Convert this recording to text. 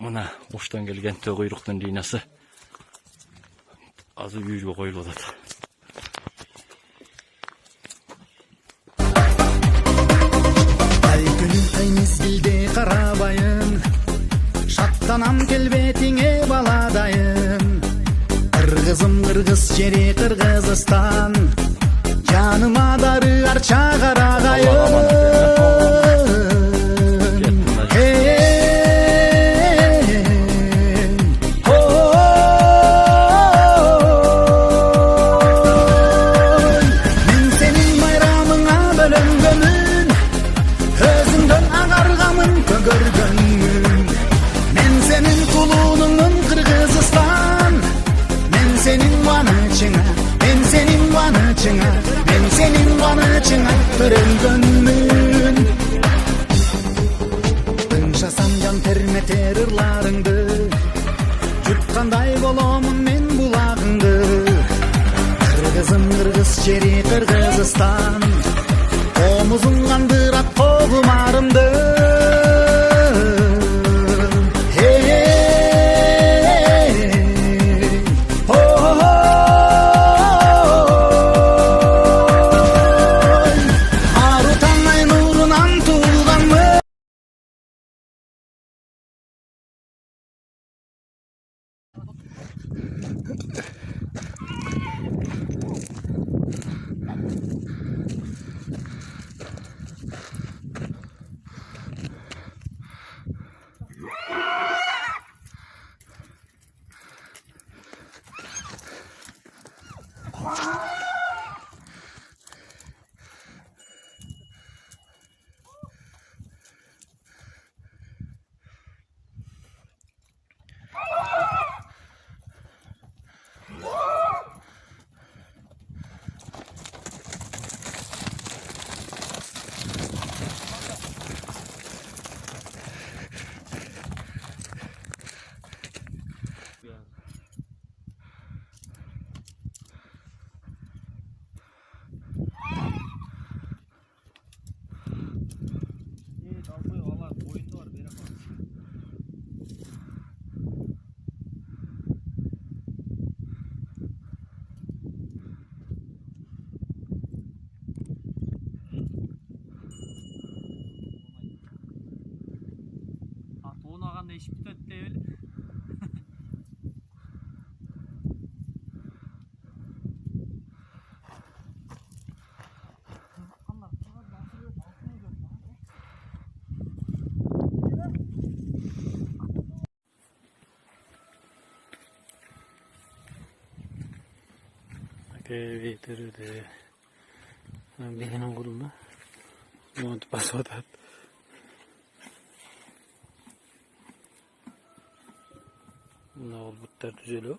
Мына оштан келген тө куйруктун линиясы азыр үйгө коюлуп атат. Ай күнүм ай мезгилде карабайын, шаттанам келбетиңе баладайын. Кыргызым кыргыз жери Кыргызстан, жаныма дары арча карагайын. Men senin kulunumum Kırgızistan, men senin vanıçına, men senin vanıçına, men senin vanıçına törelgönmün. Ыншасам жан терметер ырларыңды, жуткандай боломун мен булагыңды. Кыргызым кыргыз жери Кыргызстан, комузун кандырат когумарымды. Ағанда ешіп күтеді деп Ветер benim kolumda montu basıp atat. Bunlar bulutlar düzeliyor.